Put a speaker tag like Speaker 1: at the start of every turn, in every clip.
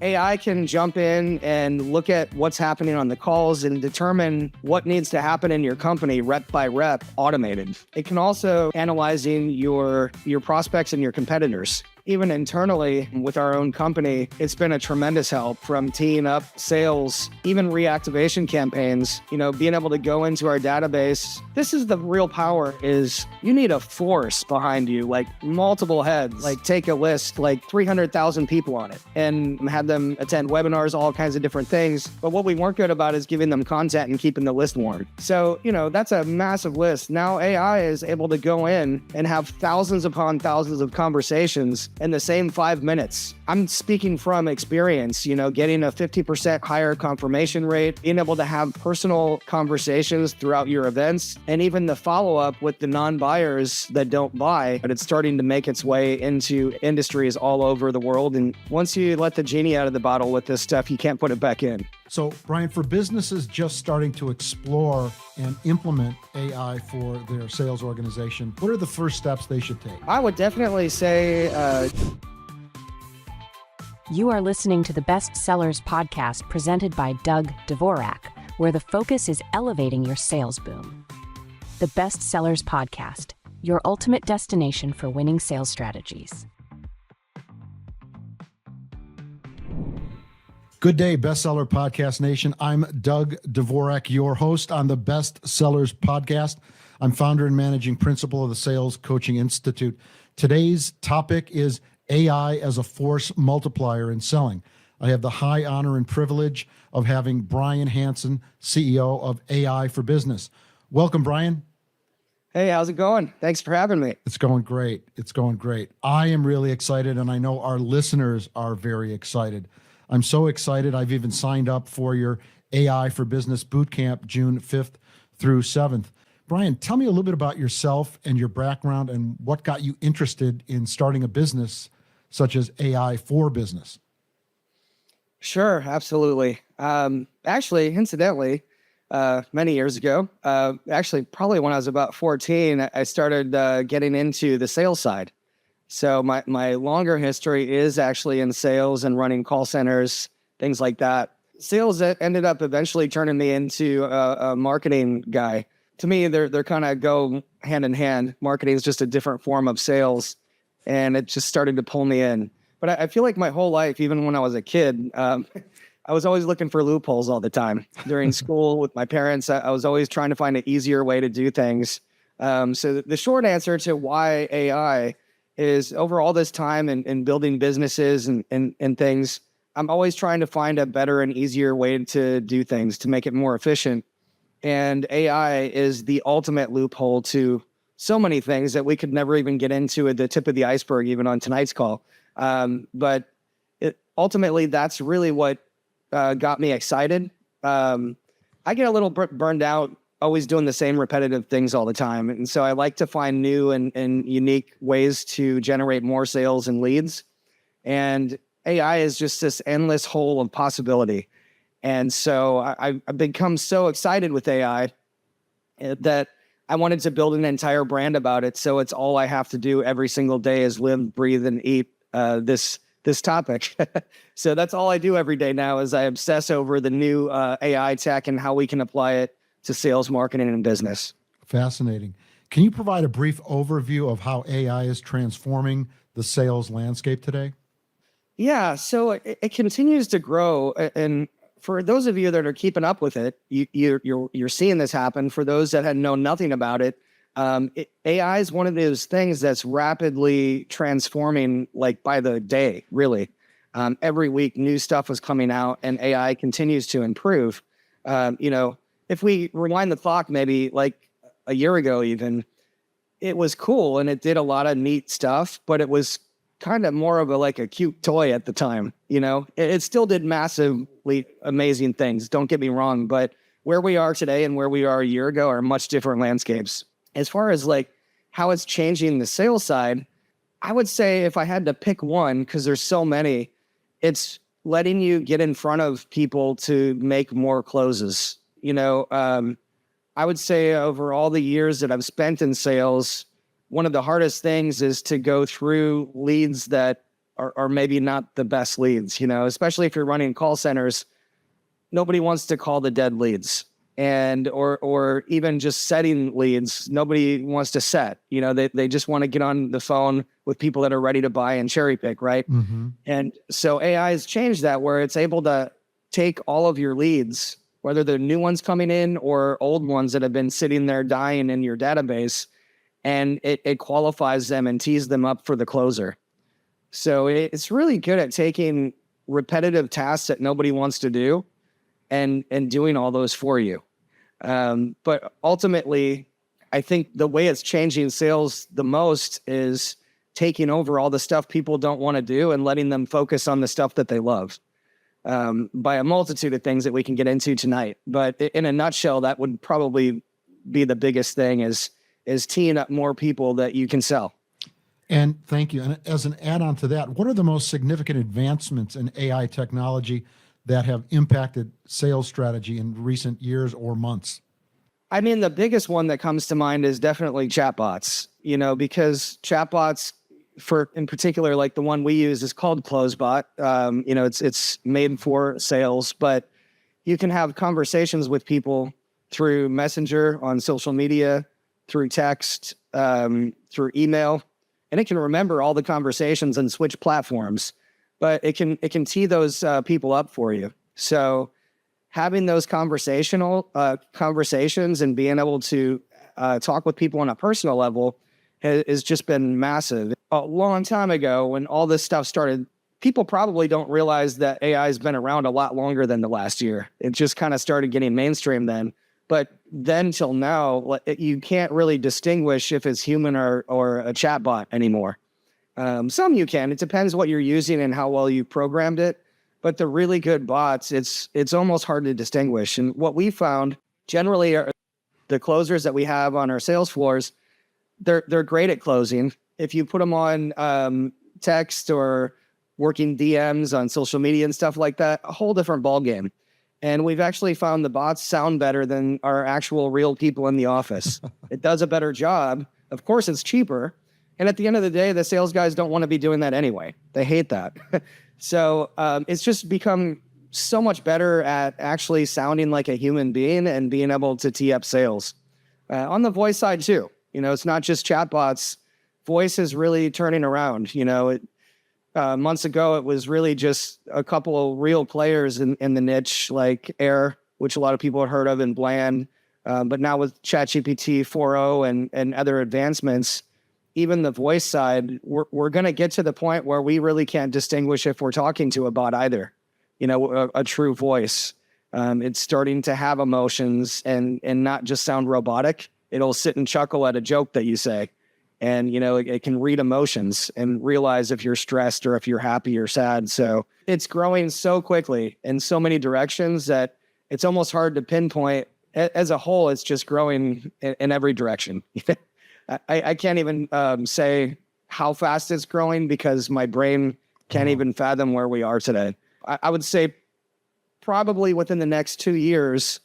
Speaker 1: AI can jump in and look at what's happening on the calls and determine what needs to happen in your company rep by rep, automated. It can also analyzing your prospects and your competitors. Even internally with our own company, it's been a tremendous help from teeing up sales, even reactivation campaigns, being able to go into our database. This is the real power is you need a force behind you, like multiple heads, like take a list, like 300,000 people on it and have them attend webinars, all kinds of different things. But what we weren't good about is giving them content and keeping the list warm. So, that's a massive list. Now AI is able to go in and have thousands upon thousands of conversations in the same 5 minutes. I'm speaking from experience, getting a 50% higher confirmation rate, being able to have personal conversations throughout your events, and even the follow-up with the non-buyers that don't buy, but it's starting to make its way into industries all over the world. And once you let the genie out of the bottle with this stuff, you can't put it back in.
Speaker 2: So, Brian, for businesses just starting to explore and implement AI for their sales organization, what are the first steps they should take?
Speaker 1: I would definitely say...
Speaker 3: You are listening to the Best Sellers podcast presented by Doug Dvorak, where the focus is elevating your sales boom. The Best Sellers podcast, your ultimate destination for winning sales strategies.
Speaker 2: Good day, Bestseller Podcast Nation. I'm Doug Dvorak, your host on the Best Sellers Podcast. I'm founder and managing principal of the Sales Coaching Institute. Today's topic is AI as a force multiplier in selling. I have the high honor and privilege of having Brian Hanson, CEO of AI for Business. Welcome, Brian.
Speaker 1: Hey, how's it going? Thanks for having me.
Speaker 2: It's going great. It's going great. I am really excited, and I know our listeners are very excited. I'm so excited. I've even signed up for your AI for Business Bootcamp, June 5th through 7th. Brian, tell me a little bit about yourself and your background and what got you interested in starting a business such as AI for Business.
Speaker 1: Sure, absolutely. Actually, incidentally, many years ago, probably when I was about 14, I started getting into the sales side. So my longer history is actually in sales and running call centers, things like that. Sales ended up eventually turning me into a marketing guy. To me, they're kind of go hand in hand. Marketing is just a different form of sales, and it just started to pull me in. But I feel like my whole life, even when I was a kid, I was always looking for loopholes all the time. During school with my parents, I was always trying to find an easier way to do things. So the short answer to why AI is over all this time in building businesses and things, I'm always trying to find a better and easier way to do things, to make it more efficient. And AI is the ultimate loophole to so many things that we could never even get into at the tip of the iceberg, even on tonight's call. But ultimately, that's really what got me excited. I get a little burned out always doing the same repetitive things all the time. And so I like to find new and unique ways to generate more sales and leads. And AI is just this endless hole of possibility. And so I've become so excited with AI that I wanted to build an entire brand about it. So it's all I have to do every single day is live, breathe, and eat this topic. So that's all I do every day now is I obsess over the new AI tech and how we can apply it to sales, marketing, and business.
Speaker 2: Fascinating. Can you provide a brief overview of how AI is transforming the sales landscape today?
Speaker 1: Yeah, so it continues to grow, and for those of you that are keeping up with it, you're seeing this happen. For those that had known nothing about it, AI is one of those things that's rapidly transforming, like by the day, really. Every week, new stuff was coming out, and AI continues to improve. If we rewind the clock, maybe like a year ago, even, it was cool and it did a lot of neat stuff, but it was kind of more of a cute toy at the time. It still did massively amazing things. Don't get me wrong, but where we are today and where we are a year ago are much different landscapes. As far as how it's changing the sales side, I would say if I had to pick one, because there's so many, it's letting you get in front of people to make more closes. I would say over all the years that I've spent in sales, one of the hardest things is to go through leads that are maybe not the best leads, especially if you're running call centers. Nobody wants to call the dead leads, and or even just setting leads. Nobody wants to set, they just want to get on the phone with people that are ready to buy and cherry pick. Right.
Speaker 2: Mm-hmm.
Speaker 1: And so AI has changed that, where it's able to take all of your leads, whether they're new ones coming in or old ones that have been sitting there dying in your database, and it qualifies them and tees them up for the closer. So it's really good at taking repetitive tasks that nobody wants to do and doing all those for you. But ultimately, I think the way it's changing sales the most is taking over all the stuff people don't want to do and letting them focus on the stuff that they love, by a multitude of things that we can get into tonight. But in a nutshell, that would probably be the biggest thing is teeing up more people that you can sell.
Speaker 2: And thank you. And as an add-on to that, what are the most significant advancements in AI technology that have impacted sales strategy in recent years or months?
Speaker 1: I mean, the biggest one that comes to mind is definitely chatbots, because chatbots, in particular, like the one we use is called CloseBot. It's made for sales, but you can have conversations with people through Messenger, on social media, through text, through email, and it can remember all the conversations and switch platforms, but it can tee those people up for you. So having those conversations and being able to talk with people on a personal level has just been massive. A long time ago, when all this stuff started, people probably don't realize that AI has been around a lot longer than the last year. It just kind of started getting mainstream then. But then till now, you can't really distinguish if it's human or a chatbot anymore. Some you can. It depends what you're using and how well you programmed it. But the really good bots, it's almost hard to distinguish. And what we found generally are the closers that we have on our sales floors, they're great at closing. If you put them on text or working DMs on social media and stuff like that, a whole different ballgame. And we've actually found the bots sound better than our actual real people in the office. It does a better job. Of course, it's cheaper. And at the end of the day, the sales guys don't want to be doing that anyway. They hate that. So it's just become so much better at actually sounding like a human being and being able to tee up sales. On the voice side too, it's not just chatbots. Voice is really turning around. Months ago, it was really just a couple of real players in the niche, like Air, which a lot of people have heard of, and Bland. But now with ChatGPT 4.0 and other advancements, even the voice side, we're going to get to the point where we really can't distinguish if we're talking to a bot either. A true voice. It's starting to have emotions and not just sound robotic. It'll sit and chuckle at a joke that you say. And, it can read emotions and realize if you're stressed or if you're happy or sad. So it's growing so quickly in so many directions that it's almost hard to pinpoint. As a whole, it's just growing in every direction. I can't even say how fast it's growing because my brain can't even fathom where we are today. I would say probably within the next 2 years,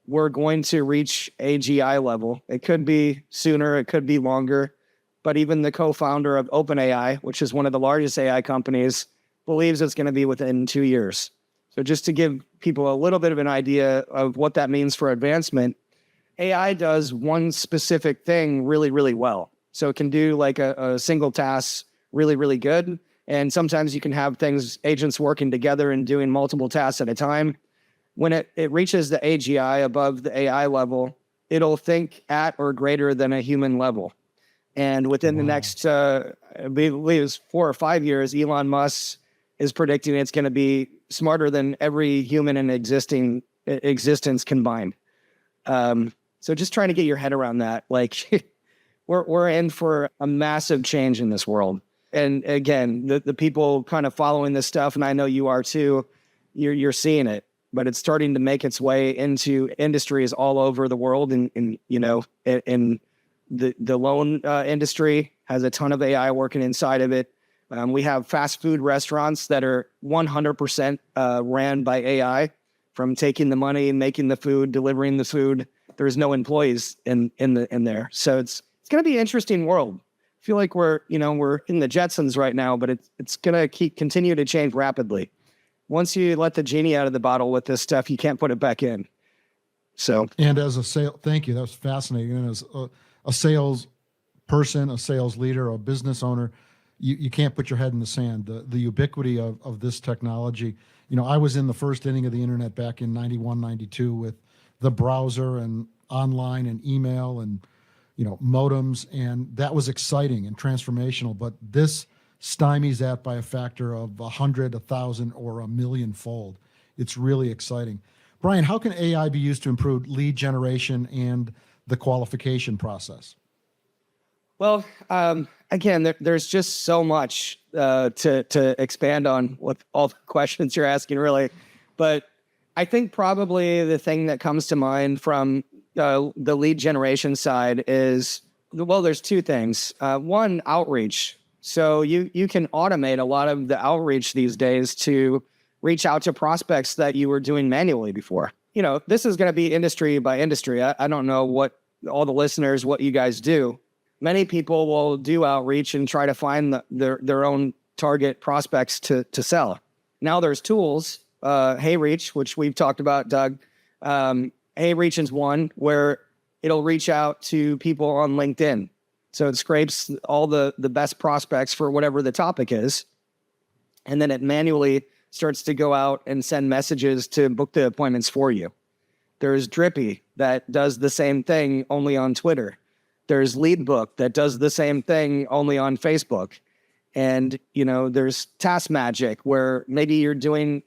Speaker 1: we're going to reach AGI level. It could be sooner, it could be longer. But even the co-founder of OpenAI, which is one of the largest AI companies, believes it's going to be within 2 years. So just to give people a little bit of an idea of what that means for advancement, AI does one specific thing really, really well. So it can do like a single task really, really good. And sometimes you can have agents working together and doing multiple tasks at a time. When it reaches the AGI above the AI level, it'll think at or greater than a human level. And within the next, I believe it's 4 or 5 years, Elon Musk is predicting it's going to be smarter than every human in existence combined. So just trying to get your head around that, like we're in for a massive change in this world. And again, the people kind of following this stuff, and I know you are too, you're seeing it, but it's starting to make its way into industries all over the world. And the loan industry has a ton of AI working inside of it. We have fast food restaurants that are 100% ran by AI, from taking the money, making the food, delivering the food. There's no employees in there. So it's going to be an interesting world feel like we're in the Jetsons right now, but it's going to continue to change rapidly. Once you let the genie out of the bottle with this stuff, you can't put it back in. So,
Speaker 2: and as thank you. That was fascinating. And as a sales person, a sales leader, a business owner, you can't put your head in the sand. The ubiquity of this technology. I was in the first inning of the internet back in 91, 92 with the browser and online and email and, modems. And that was exciting and transformational. But this stymies that by a factor of 100, 1,000, or 1,000,000 fold. It's really exciting. Brian, how can AI be used to improve lead generation and the qualification process?
Speaker 1: Well, again, there's just so much to expand on with all the questions you're asking, really. But I think probably the thing that comes to mind from the lead generation side is, well, there's two things. One, outreach. So you can automate a lot of the outreach these days to reach out to prospects that you were doing manually before. This is going to be industry by industry. I don't know what all the listeners, what you guys do. Many people will do outreach and try to find their own target prospects to sell. Now there's tools, HeyReach, which we've talked about, Doug. HeyReach is one where it'll reach out to people on LinkedIn. So it scrapes all the best prospects for whatever the topic is. And then it manually starts to go out and send messages to book the appointments for you. There's Drippy that does the same thing only on Twitter. There's Leadbook that does the same thing only on Facebook. And, there's Task Magic where maybe you're doing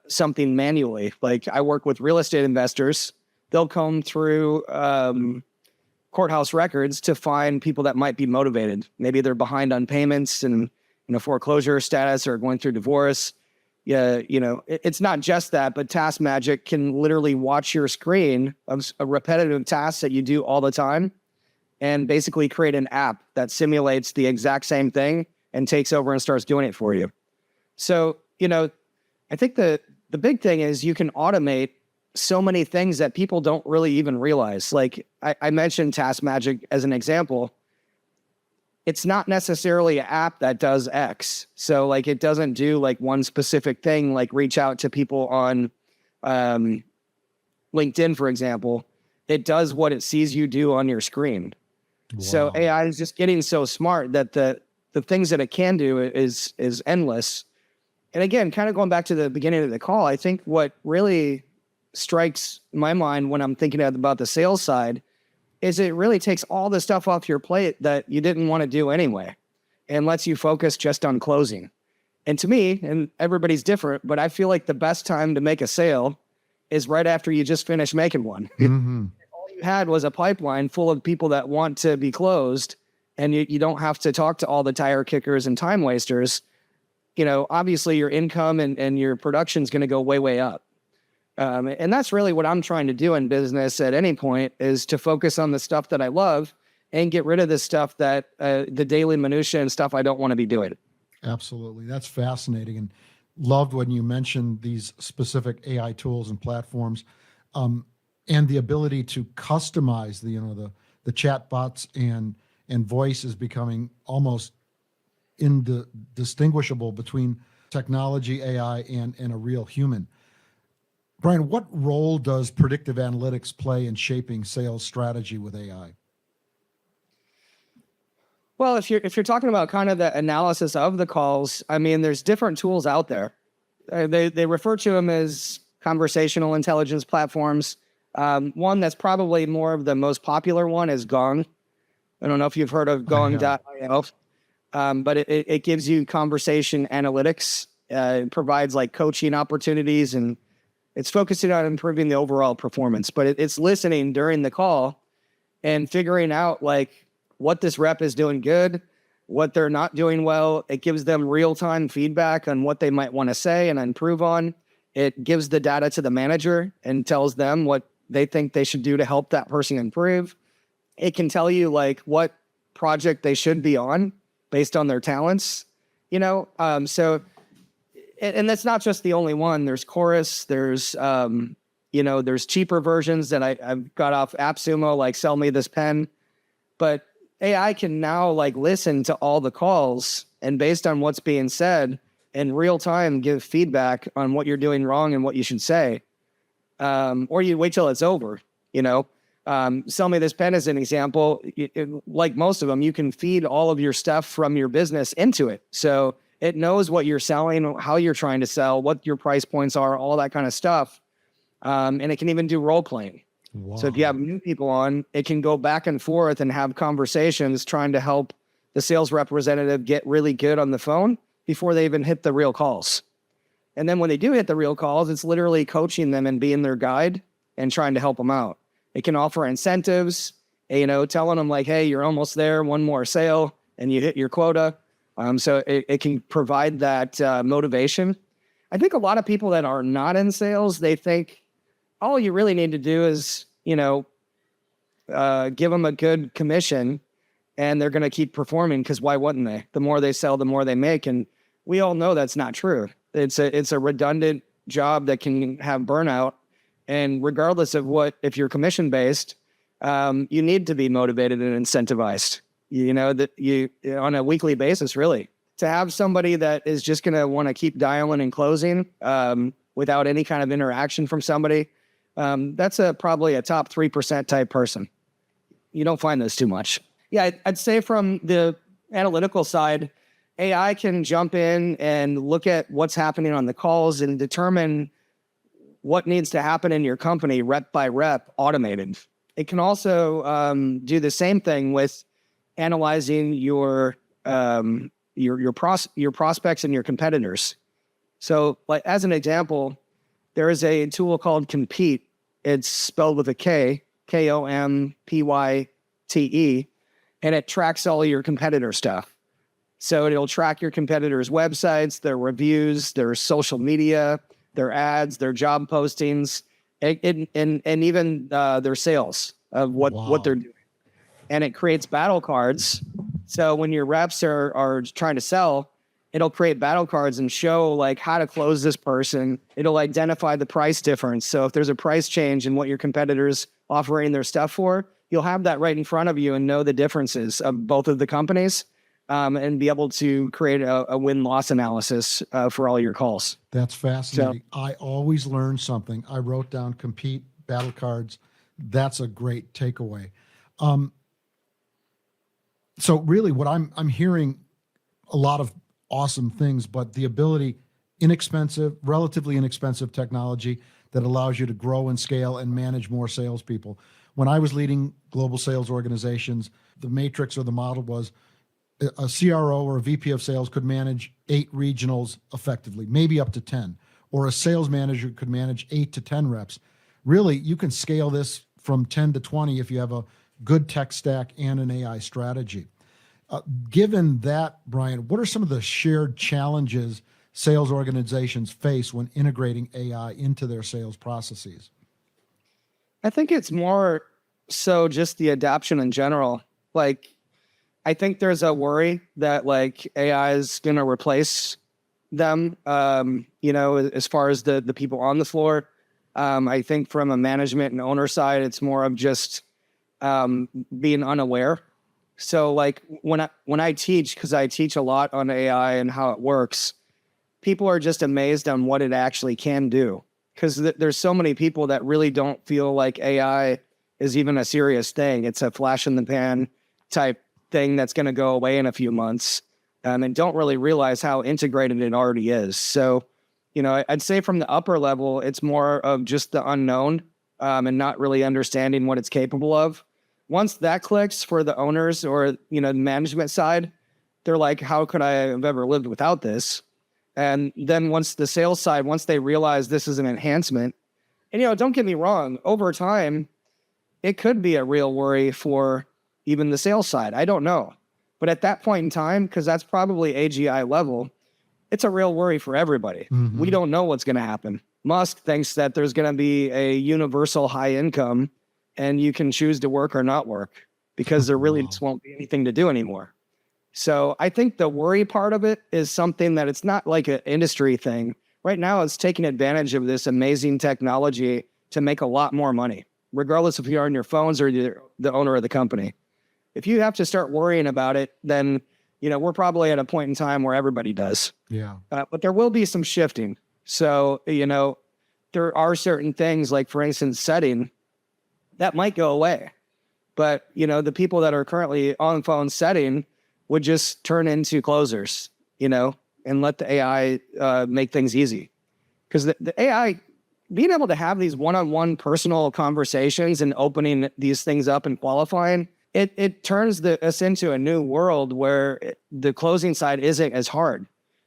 Speaker 1: something manually. Like I work with real estate investors. They'll come through courthouse records to find people that might be motivated. Maybe they're behind on payments and foreclosure status or going through divorce. Yeah, it's not just that, but Task Magic can literally watch your screen of a repetitive task that you do all the time and basically create an app that simulates the exact same thing and takes over and starts doing it for you. So, I think the big thing is you can automate so many things that people don't really even realize. Like I mentioned Task Magic as an example. It's not necessarily an app that does X. So like it doesn't do like one specific thing, like reach out to people on LinkedIn, for example. It does what it sees you do on your screen. Wow. So AI is just getting so smart that the things that it can do is endless. And again, kind of going back to the beginning of the call, I think what really strikes my mind when I'm thinking about the sales side is it really takes all the stuff off your plate that you didn't want to do anyway and lets you focus just on closing. And to me, and everybody's different, but I feel like the best time to make a sale is right after you just finished making one. Mm-hmm. All you had was a pipeline full of people that want to be closed, and you don't have to talk to all the tire kickers and time wasters. Obviously your income and your production is going to go way, way up. And that's really what I'm trying to do in business at any point, is to focus on the stuff that I love and get rid of the stuff that the daily minutia and stuff I don't want to be doing.
Speaker 2: Absolutely. That's fascinating. And loved when you mentioned these specific AI tools and platforms, and the ability to customize the chatbots and voice is becoming almost indistinguishable between technology, AI, and a real human. Brian, what role does predictive analytics play in shaping sales strategy with AI?
Speaker 1: Well, if you're talking about kind of the analysis of the calls, I mean, there's different tools out there. They refer to them as conversational intelligence platforms. One that's probably more of the most popular one is Gong. I don't know if you've heard of Gong.io, but it gives you conversation analytics. It provides like coaching opportunities, and it's focusing on improving the overall performance. But it's listening during the call and figuring out like what this rep is doing good, what they're not doing well. It gives them real-time feedback on what they might want to say and improve on. It gives the data to the manager and tells them what they think they should do to help that person improve. It can tell you like what project they should be on based on their talents, so, and that's not just the only one. There's Chorus, there's cheaper versions that I've got off AppSumo, like Sell Me This Pen. But AI can now like listen to all the calls and based on what's being said in real time, give feedback on what you're doing wrong and what you should say. Or you wait till it's over, Sell Me This Pen as an example. Like most of them, you can feed all of your stuff from your business into it. So it knows what you're selling, how you're trying to sell, what your price points are, all that kind of stuff. And it can even do role playing.
Speaker 2: Wow.
Speaker 1: So if you have new people on, it can go back and forth and have conversations trying to help the sales representative get really good on the phone before they even hit the real calls. And then when they do hit the real calls, it's literally coaching them and being their guide and trying to help them out. It can offer incentives, telling them like, hey, you're almost there, one more sale, and you hit your quota. So it can provide that motivation. I think a lot of people that are not in sales, they think all you really need to do is, give them a good commission and they're going to keep performing because why wouldn't they? The more they sell, the more they make. And we all know that's not true. It's a redundant job that can have burnout. And regardless of if you're commission based, you need to be motivated and incentivized, that you on a weekly basis, really, to have somebody that is just going to want to keep dialing and closing without any kind of interaction from somebody. That's probably a top 3% type person. You don't find those too much. Yeah, I'd say from the analytical side, AI can jump in and look at what's happening on the calls and determine what needs to happen in your company rep by rep, automated. It can also do the same thing with analyzing your prospects and your competitors. So, like as an example, there is a tool called Compete. It's spelled with a K, Kompyte, and it tracks all your competitor stuff. So it'll track your competitors' websites, their reviews, their social media, their ads, their job postings, and even their sales of what they're doing. And it creates battle cards. So when your reps are trying to sell, it'll create battle cards and show like how to close this person. It'll identify the price difference. So if there's a price change in what your competitors offering their stuff for, you'll have that right in front of you and know the differences of both of the companies. And be able to create a win-loss analysis for all your calls.
Speaker 2: That's fascinating. So, I always learn something. I wrote down Compete, battle cards. That's a great takeaway. So really what I'm hearing a lot of awesome things, but the ability, relatively inexpensive technology that allows you to grow and scale and manage more salespeople. When I was leading global sales organizations, the matrix or the model was a CRO or a VP of sales could manage 8 regionals effectively, maybe up to 10, or a sales manager could manage 8 to 10 reps. Really, you can scale this from 10 to 20 if you have a good tech stack and an AI strategy. Given that, Brian, what are some of the shared challenges sales organizations face when integrating AI into their sales processes?
Speaker 1: I think it's more so just the adoption in general. Like, I think there's a worry that like AI is going to replace them, as far as the people on the floor. I think from a management and owner side, it's more of just being unaware. So like when I teach, because I teach a lot on AI and how it works, people are just amazed on what it actually can do. Because there's so many people that really don't feel like AI is even a serious thing. It's a flash in the pan type thing that's going to go away in a few months, and don't really realize how integrated it already is. So, I'd say from the upper level, it's more of just the unknown and not really understanding what it's capable of. Once that clicks for the owners or, the management side, they're like, how could I have ever lived without this? And then once the sales side, once they realize this is an enhancement, and, don't get me wrong, over time, it could be a real worry for even the sales side. I don't know. But at that point in time, because that's probably AGI level, it's a real worry for everybody. Mm-hmm. We don't know what's going to happen. Musk thinks that there's going to be a universal high income and you can choose to work or not work because there really just won't be anything to do anymore. So I think the worry part of it is something that it's not like an industry thing. Right now, it's taking advantage of this amazing technology to make a lot more money, regardless if you're on your phones or you're the owner of the company. if you have to start worrying about it, then, we're probably at a point in time where everybody does.
Speaker 2: Yeah.
Speaker 1: But there will be some shifting. So, there are certain things like, for instance, setting that might go away. But, the people that are currently on phone setting would just turn into closers, and let the AI make things easy. Because the AI, being able to have these one-on-one personal conversations and opening these things up and qualifying, it turns us into a new world where the closing side isn't as hard.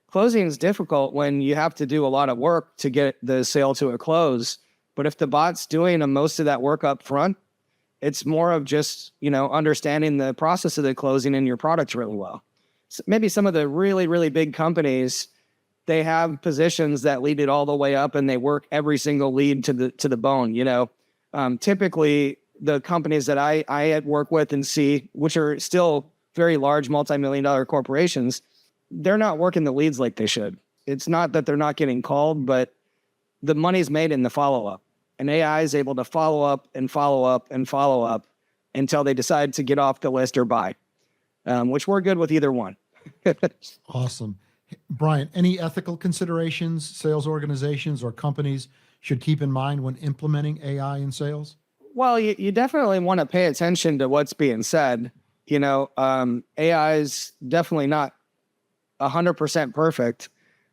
Speaker 1: Closing is difficult when you have to do a lot of work to get the sale to a close. But if the bot's doing most of that work up front, it's more of just, understanding the process of the closing in your product really well. So maybe some of the really, really big companies, they have positions that lead it all the way up and they work every single lead to the bone. Typically the companies that I work with and see, which are still very large multi-million-dollar corporations, they're not working the leads like they should. It's not that they're not getting called, but the money's made in the follow-up. And AI is able to follow up and follow up and follow up until they decide to get off the list or buy, which we're good with either one.
Speaker 2: Awesome. Brian, any ethical considerations sales organizations or companies should keep in mind when implementing AI in sales?
Speaker 1: Well, you definitely want to pay attention to what's being said. AI is definitely not 100% perfect.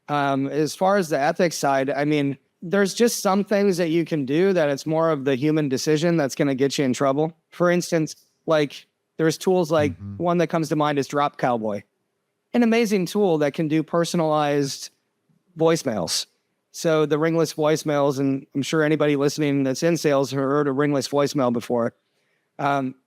Speaker 1: As far as the ethics side, I mean, there's just some things that you can do that it's more of the human decision that's going to get you in trouble. For instance, like there's tools like one that comes to mind is Drop Cowboy, an amazing tool that can do personalized voicemails. So the ringless voicemails, and I'm sure anybody listening that's in sales has heard a ringless voicemail before.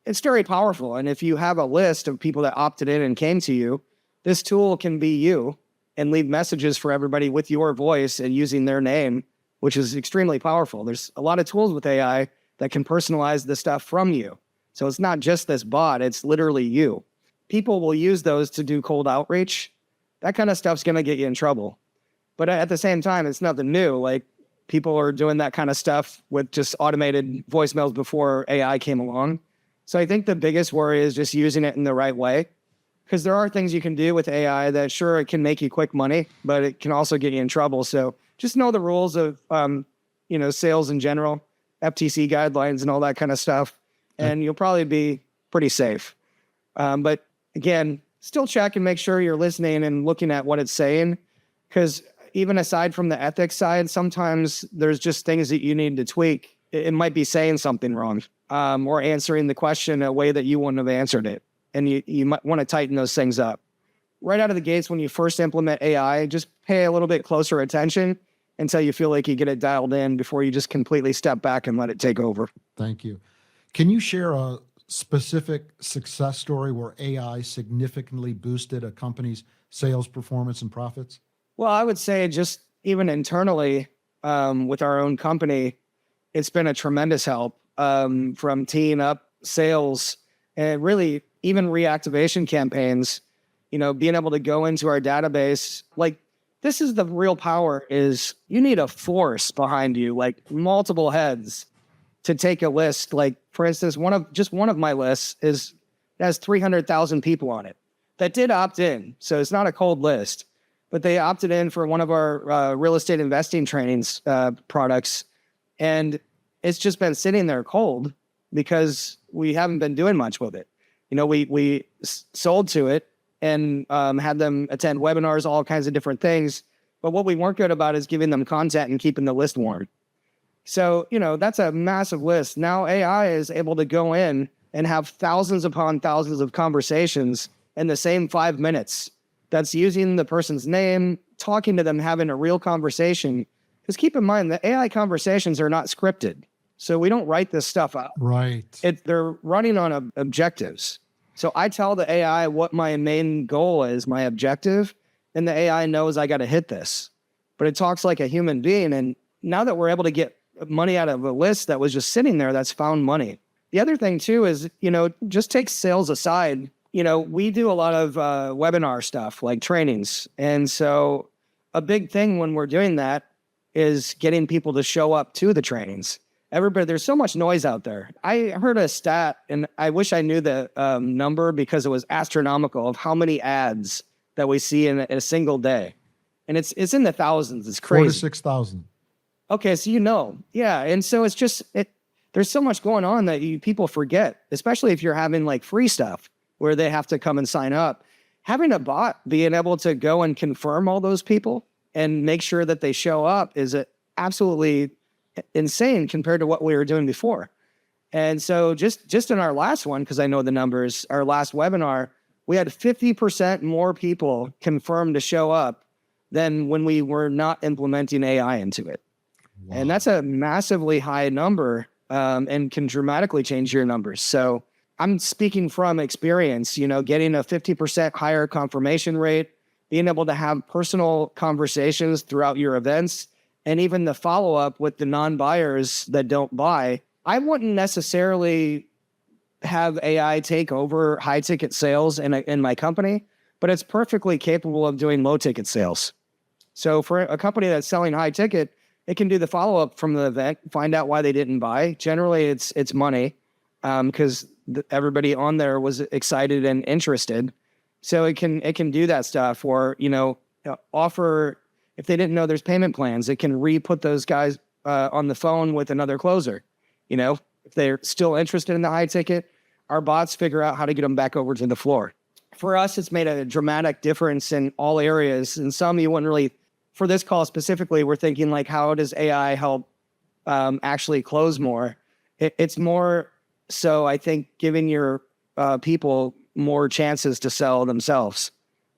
Speaker 1: It's very powerful. And if you have a list of people that opted in and came to you, this tool can be you and leave messages for everybody with your voice and using their name, which is extremely powerful. There's a lot of tools with AI that can personalize the stuff from you. So it's not just this bot, it's literally you. People will use those to do cold outreach. That kind of stuff's going to get you in trouble. But at the same time, it's nothing new. Like people are doing that kind of stuff with just automated voicemails before AI came along. So I think the biggest worry is just using it in the right way. Because there are things you can do with AI that sure, it can make you quick money, but it can also get you in trouble. So just know the rules of, sales in general, FTC guidelines and all that kind of stuff. And you'll probably be pretty safe. But again, still check and make sure you're listening and looking at what it's saying. Because even aside from the ethics side, sometimes there's just things that you need to tweak. It might be saying something wrong or answering the question in a way that you wouldn't have answered it. And you might want to tighten those things up. Right out of the gates, when you first implement AI, just pay a little bit closer attention until you feel like you get it dialed in before you just completely step back and let it take over.
Speaker 2: Thank you. Can you share a specific success story where AI significantly boosted a company's sales performance and profits?
Speaker 1: Well, I would say just even internally with our own company, it's been a tremendous help from teeing up sales and really even reactivation campaigns, being able to go into our database. Like this is the real power is you need a force behind you, like multiple heads to take a list. Like for instance, one of my lists has 300,000 people on it that did opt in. So it's not a cold list, but they opted in for one of our real estate investing trainings products. And it's just been sitting there cold because we haven't been doing much with it. We sold to it and had them attend webinars, all kinds of different things. But what we weren't good about is giving them content and keeping the list warm. So, that's a massive list. Now AI is able to go in and have thousands upon thousands of conversations in the same 5 minutes. That's using the person's name, talking to them, having a real conversation. Because keep in mind, the AI conversations are not scripted. So we don't write this stuff out.
Speaker 2: Right.
Speaker 1: They're running on objectives. So I tell the AI what my main goal is, my objective, and the AI knows I got to hit this. But it talks like a human being. And now that we're able to get money out of a list that was just sitting there, that's found money. The other thing too is, just take sales aside. We do a lot of webinar stuff like trainings. And so a big thing when we're doing that is getting people to show up to the trainings there's so much noise out there. I heard a stat, and I wish I knew the number because it was astronomical, of how many ads that we see in a single day. And it's in the thousands. It's crazy.
Speaker 2: 4 to 6,000.
Speaker 1: Okay, so yeah. And so it's just, there's so much going on that people forget, especially if you're having like free stuff where they have to come and sign up. Having a bot being able to go and confirm all those people and make sure that they show up is absolutely insane compared to what we were doing before. And so just in our last one, because I know the numbers, our last webinar, we had 50% more people confirmed to show up than when we were not implementing AI into it. Wow. And that's a massively high number, and can dramatically change your numbers. So I'm speaking from experience, getting a 50% higher confirmation rate, being able to have personal conversations throughout your events, and even the follow-up with the non-buyers that don't buy. I wouldn't necessarily have AI take over high-ticket sales in my company, but it's perfectly capable of doing low-ticket sales. So for a company that's selling high-ticket, it can do the follow-up from the event, find out why they didn't buy. Generally, it's money, because everybody on there was excited and interested. So it can do that stuff, or offer, if they didn't know there's payment plans, it can re-put those guys on the phone with another closer. If they're still interested in the high ticket, our bots figure out how to get them back over to the floor. For us, it's made a dramatic difference in all areas. And some you wouldn't really, for this call specifically, we're thinking like, how does AI help actually close more? It's more so, I think, giving your people more chances to sell themselves.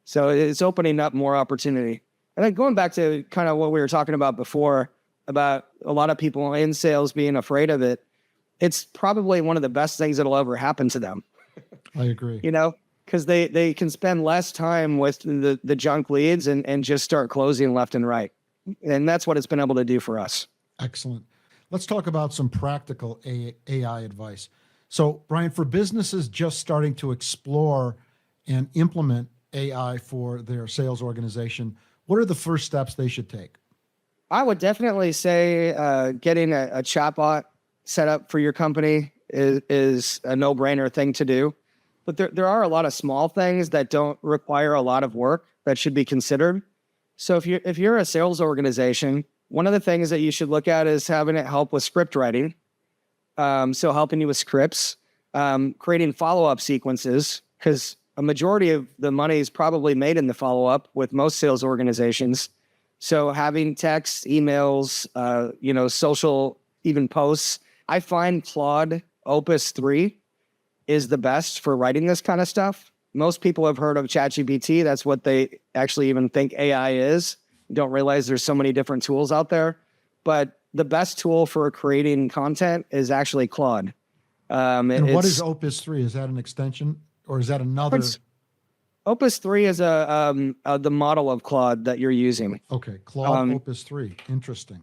Speaker 1: So it's opening up more opportunity. And then going back to kind of what we were talking about before, about a lot of people in sales being afraid of it, it's probably one of the best things that'll ever happen to them.
Speaker 2: I agree.
Speaker 1: Because they can spend less time with the junk leads and just start closing left and right. And that's what it's been able to do for us.
Speaker 2: Excellent. Let's talk about some practical AI advice. So, Brian, for businesses just starting to explore and implement AI for their sales organization, what are the first steps they should take?
Speaker 1: I would definitely say getting a chatbot set up for your company is a no-brainer thing to do. But there are a lot of small things that don't require a lot of work that should be considered. So if you're a sales organization, one of the things that you should look at is having it help with script writing. So helping you with scripts, creating follow-up sequences, because a majority of the money is probably made in the follow-up with most sales organizations. So having texts, emails, social, even posts. I find Claude Opus 3 is the best for writing this kind of stuff. Most people have heard of ChatGPT. That's what they actually even think AI is. Don't realize there's so many different tools out there. But the best tool for creating content is actually Claude.
Speaker 2: And what is Opus 3? Is that an extension, or is that another?
Speaker 1: Opus 3 is the model of Claude that you're using.
Speaker 2: Okay, Claude Opus 3. Interesting.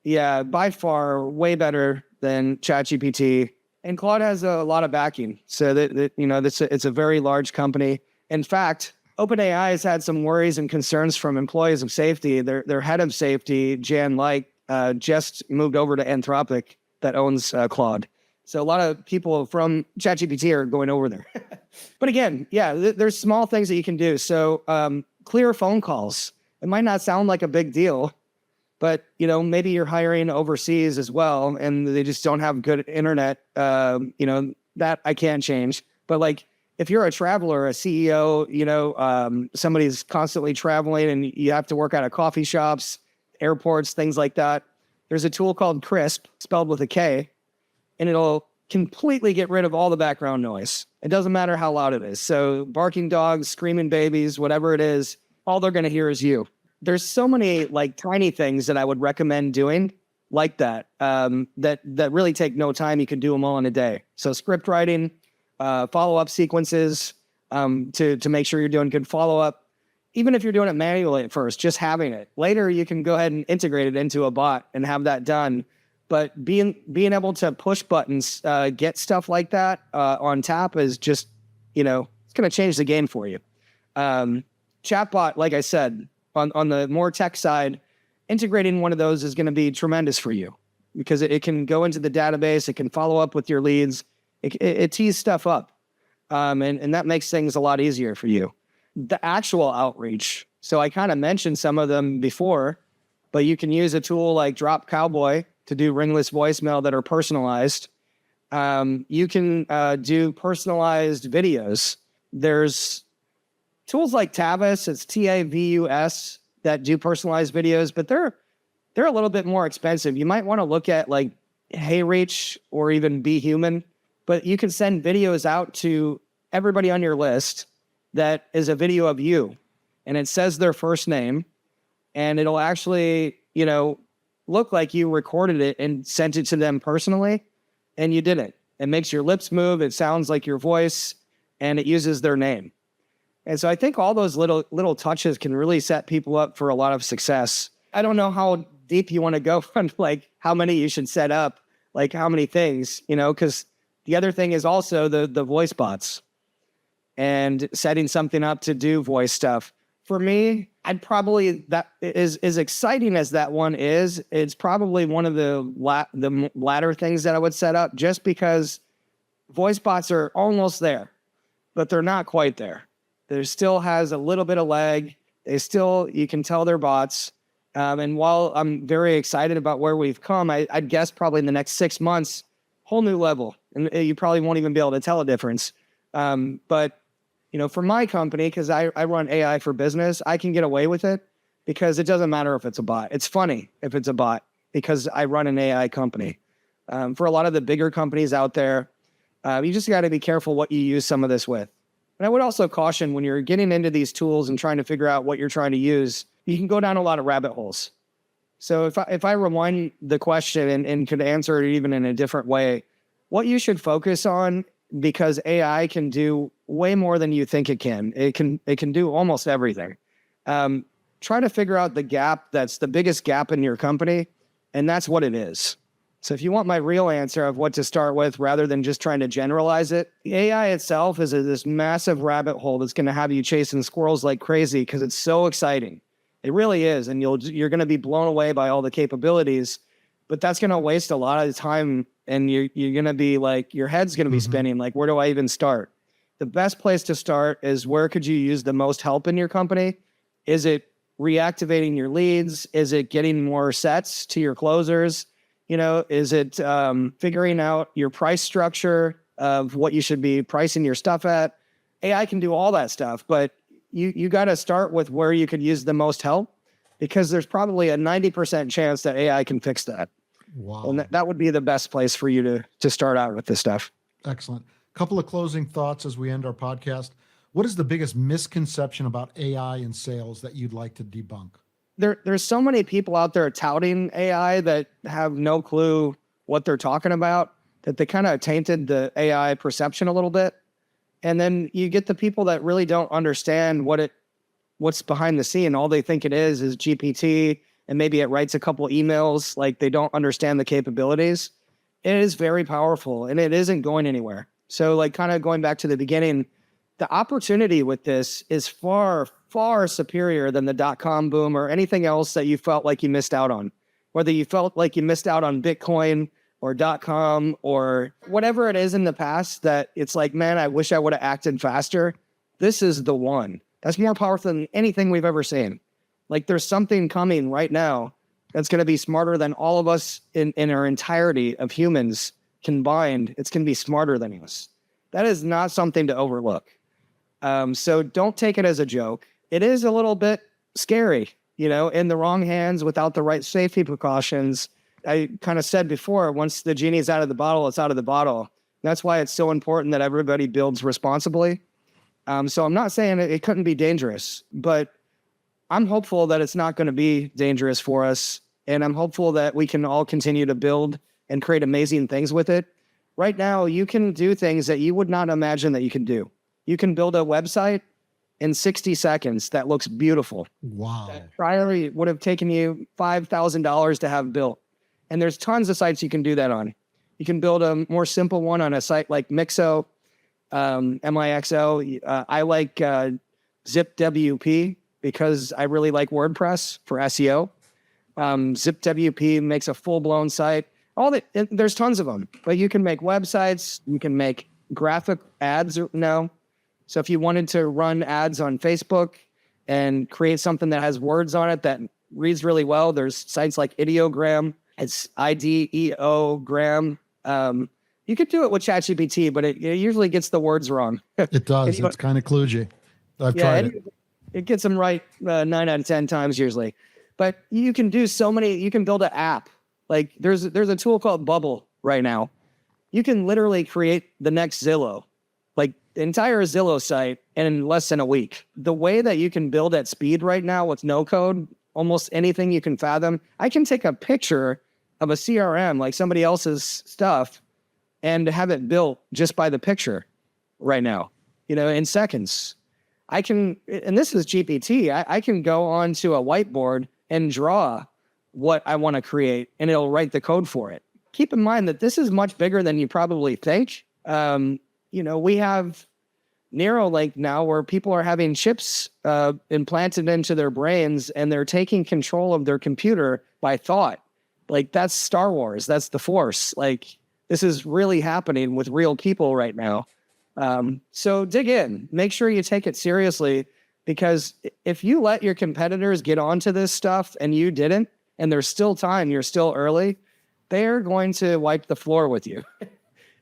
Speaker 1: Yeah, by far way better than ChatGPT. And Claude has a lot of backing. So it's a very large company. In fact, OpenAI has had some worries and concerns from employees of safety. Their head of safety, Jan Like, just moved over to Anthropic that owns Claude. So a lot of people from ChatGPT are going over there. But again, yeah, there's small things that you can do. So clear phone calls. It might not sound like a big deal, but maybe you're hiring overseas as well, and they just don't have good internet. That I can't change. But like, if you're a traveler, a CEO, somebody's constantly traveling, and you have to work out of coffee shops, airports, things like that. There's a tool called Crisp, spelled with a K, and it'll completely get rid of all the background noise. It doesn't matter how loud it is. So barking dogs, screaming babies, whatever it is, all they're going to hear is you. There's so many like tiny things that I would recommend doing like that, that really take no time. You can do them all in a day. So script writing, follow-up sequences, to make sure you're doing good follow-up. Even if you're doing it manually at first, just having it. Later, you can go ahead and integrate it into a bot and have that done. But being able to push buttons, get stuff like that on tap is just, it's going to change the game for you. Chatbot, like I said, on the more tech side, integrating one of those is going to be tremendous for you. because it can go into the database. It can follow up with your leads. It tees stuff up. And that makes things a lot easier for you. The actual outreach. So I kind of mentioned some of them before, but you can use a tool like Drop Cowboy to do ringless voicemail that are personalized. You can do personalized videos. There's tools like Tavis, it's Tavus, that do personalized videos, but they're a little bit more expensive. You might want to look at like HeyReach or even Be Human, but you can send videos out to everybody on your list that is a video of you, and it says their first name, and it'll actually, look like you recorded it and sent it to them personally, and you didn't. It makes your lips move, it sounds like your voice, and it uses their name. And so I think all those little touches can really set people up for a lot of success. I don't know how deep you want to go on like how many you should set up, like how many things, because the other thing is also the voice bots and setting something up to do voice stuff. For me, I'd probably, that is as exciting as that one is, it's probably one of the latter things that I would set up, just because voice bots are almost there, but they're not quite there. There still has a little bit of lag. You can tell they're bots. And while I'm very excited about where we've come, I'd guess probably in the next 6 months, whole new level. And you probably won't even be able to tell a difference. But for my company, because I run AI for business, I can get away with it because it doesn't matter if it's a bot. It's funny if it's a bot because I run an AI company. For a lot of the bigger companies out there, you just got to be careful what you use some of this with. And I would also caution when you're getting into these tools and trying to figure out what you're trying to use, you can go down a lot of rabbit holes. So if I rewind the question and could answer it even in a different way, what you should focus on, because AI can do way more than you think it can. It can do almost everything. Try to figure out the gap that's the biggest gap in your company, and that's what it is. So if you want my real answer of what to start with rather than just trying to generalize it, the AI itself is this massive rabbit hole that's going to have you chasing squirrels like crazy because it's so exciting. It really is, and you're going to be blown away by all the capabilities, but that's going to waste a lot of time, and you're going to be like, your head's going to be spinning, like, where do I even start? The best place to start is where could you use the most help in your company? Is it reactivating your leads? Is it getting more sets to your closers? Is it figuring out your price structure of what you should be pricing your stuff at? AI can do all that stuff, but you got to start with where you could use the most help, because there's probably a 90% chance that AI can fix that.
Speaker 2: Wow.
Speaker 1: And that would be the best place for you to start out with this stuff.
Speaker 2: Excellent. Couple of closing thoughts as we end our podcast. What is the biggest misconception about AI in sales that you'd like to debunk?
Speaker 1: There's so many people out there touting AI that have no clue what they're talking about, that they kind of tainted the AI perception a little bit. And then you get the people that really don't understand what's behind the scene. All they think it is GPT, and maybe it writes a couple emails, like they don't understand the capabilities. It is very powerful, and it isn't going anywhere. So like kind of going back to the beginning, the opportunity with this is far, far superior than the .com boom or anything else that you felt like you missed out on. Whether you felt like you missed out on Bitcoin or .com or whatever it is in the past that it's like, man, I wish I would have acted faster. This is the one. That's more powerful than anything we've ever seen. Like there's something coming right now that's going to be smarter than all of us in our entirety of humans combined. It's going to be smarter than us. That is not something to overlook. So don't take it as a joke. It is a little bit scary, in the wrong hands without the right safety precautions. I kind of said before, once the genie is out of the bottle, it's out of the bottle. That's why it's so important that everybody builds responsibly. So I'm not saying it couldn't be dangerous, but I'm hopeful that it's not going to be dangerous for us. And I'm hopeful that we can all continue to build and create amazing things with it. Right now, you can do things that you would not imagine that you can do. You can build a website in 60 seconds that looks beautiful.
Speaker 2: Wow.
Speaker 1: That prior would have taken you $5,000 to have built. And there's tons of sites you can do that on. You can build a more simple one on a site like Mixo, Mixo. I like ZipWP because I really like WordPress for SEO. ZipWP makes a full-blown site. There's tons of them, but you can make websites, you can make graphic ads now. So if you wanted to run ads on Facebook and create something that has words on it that reads really well, there's sites like Ideogram. It's IDEOgram. You could do it with ChatGPT, but it usually gets the words wrong.
Speaker 2: It does. It's kind of kludgy. I've tried it.
Speaker 1: It gets them right 9 out of 10 times usually. But you can do so many. You can build an app. Like there's a tool called Bubble right now. You can literally create the next Zillow, like the entire Zillow site in less than a week. The way that you can build at speed right now with no code, almost anything you can fathom. I can take a picture of a CRM, like somebody else's stuff, and have it built just by the picture right now, in seconds. I can, and this is GPT, I can go onto a whiteboard and draw what I want to create, and it'll write the code for it. Keep in mind that this is much bigger than you probably think. We have Neuralink now where people are having chips implanted into their brains, and they're taking control of their computer by thought. Like, that's Star Wars. That's the Force. Like, this is really happening with real people right now. So dig in. Make sure you take it seriously, because if you let your competitors get onto this stuff and you didn't, and there's still time, you're still early, they're going to wipe the floor with you.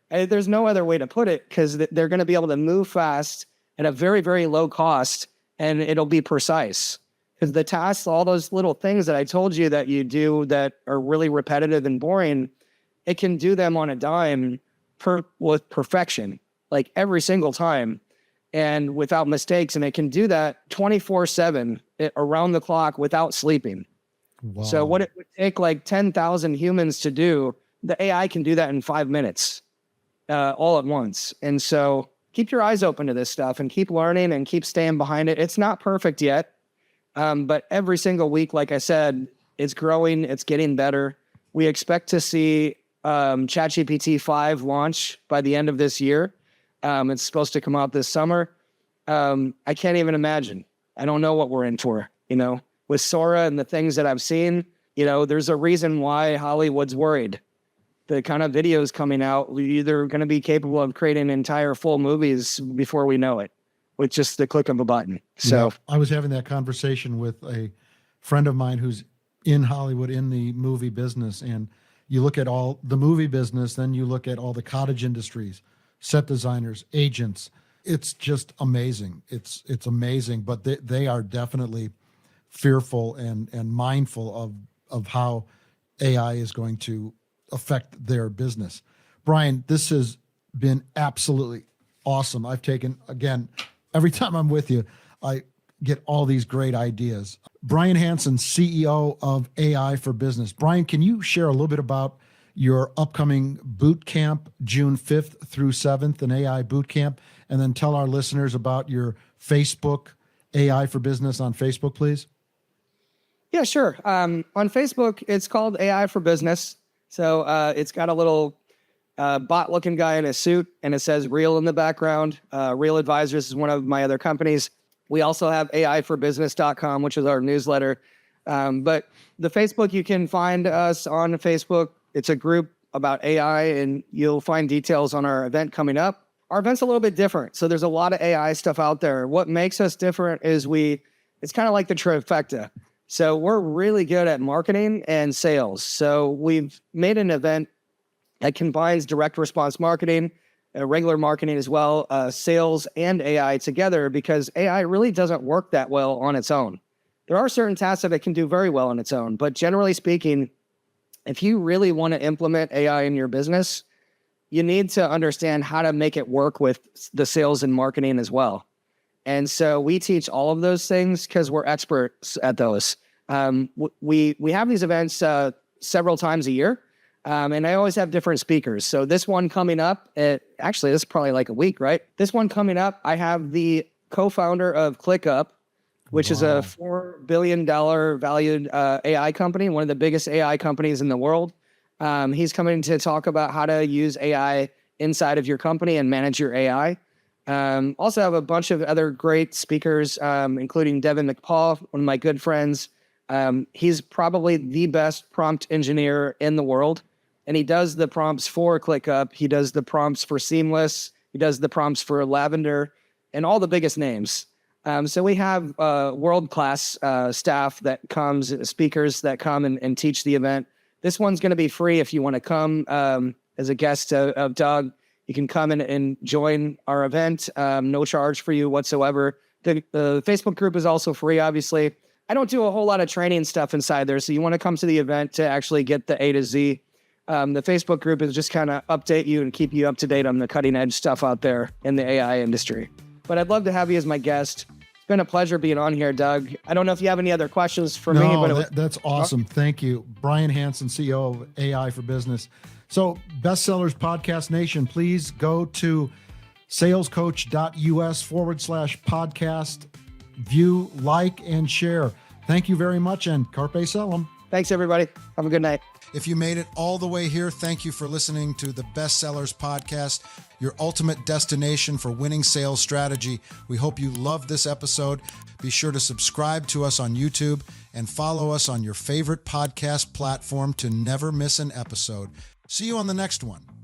Speaker 1: And there's no other way to put it, because they're going to be able to move fast at a very, very low cost, and it'll be precise. Because the tasks, all those little things that I told you that you do that are really repetitive and boring, it can do them on a dime with perfection, like every single time and without mistakes. And it can do that 24/7 around the clock without sleeping.
Speaker 2: Wow.
Speaker 1: So what it would take like 10,000 humans to do, the AI can do that in 5 minutes, all at once. And so keep your eyes open to this stuff and keep learning and keep staying behind it. It's not perfect yet, but every single week, like I said, it's growing, it's getting better. We expect to see ChatGPT 5 launch by the end of this year. It's supposed to come out this summer. I can't even imagine. I don't know what we're in for, with Sora and the things that I've seen. There's a reason why Hollywood's worried. The kind of videos coming out, we're either going to be capable of creating entire full movies before we know it, with just the click of a button. So
Speaker 2: I was having that conversation with a friend of mine who's in Hollywood in the movie business. And you look at all the movie business, then you look at all the cottage industries, set designers, agents. It's just amazing. It's amazing, but they are definitely fearful and mindful of how AI is going to affect their business. Brian, this has been absolutely awesome. I've taken, again, every time I'm with you, I get all these great ideas. Brian Hanson, CEO of AI for Business. Brian, can you share a little bit about your upcoming Bootcamp, June 5th through 7th, an AI Bootcamp, and then tell our listeners about your Facebook, AI for Business on Facebook, please?
Speaker 1: Yeah, sure. On Facebook, it's called AI for Business. So it's got a little bot-looking guy in a suit, and it says Real in the background. Real Advisors is one of my other companies. We also have AIforbusiness.com, which is our newsletter. But the Facebook, you can find us on Facebook. It's a group about AI, and you'll find details on our event coming up. Our event's a little bit different. So there's a lot of AI stuff out there. What makes us different is it's kind of like the trifecta. So we're really good at marketing and sales. So we've made an event that combines direct response marketing, regular marketing as well, sales and AI together, because AI really doesn't work that well on its own. There are certain tasks that it can do very well on its own, but generally speaking, if you really want to implement AI in your business, you need to understand how to make it work with the sales and marketing as well. And so we teach all of those things because we're experts at those. We have these events several times a year, and I always have different speakers. So this one coming up, actually, this is probably like a week, right? This one coming up, I have the co-founder of ClickUp, which is a $4 billion valued AI company, one of the biggest AI companies in the world. He's coming to talk about how to use AI inside of your company and manage your AI. Also have a bunch of other great speakers, including Devin McPaul, one of my good friends. He's probably the best prompt engineer in the world. and he does the prompts for ClickUp. He does the prompts for Seamless. He does the prompts for Lavender and all the biggest names. So we have world-class staff that comes, speakers that come and teach the event. This one's going to be free if you want to come as a guest of Doug. You can come and join our event. No charge for you whatsoever. The Facebook group is also free, obviously. I don't do a whole lot of training stuff inside there, so you want to come to the event to actually get the A to Z. The Facebook group is just kind of update you and keep you up to date on the cutting edge stuff out there in the AI industry. But I'd love to have you as my guest. It's been a pleasure being on here, Doug. I don't know if you have any other questions for me. But
Speaker 2: that's awesome. Thank you. Brian Hanson, CEO of AI for Business. So Bestsellers Podcast Nation, please go to salescoach.us/podcast, view, like, and share. Thank you very much, and Carpe Cellum.
Speaker 1: Thanks, everybody. Have a good night.
Speaker 2: If you made it all the way here, thank you for listening to the Bestsellers Podcast, your ultimate destination for winning sales strategy. We hope you loved this episode. Be sure to subscribe to us on YouTube and follow us on your favorite podcast platform to never miss an episode. See you on the next one.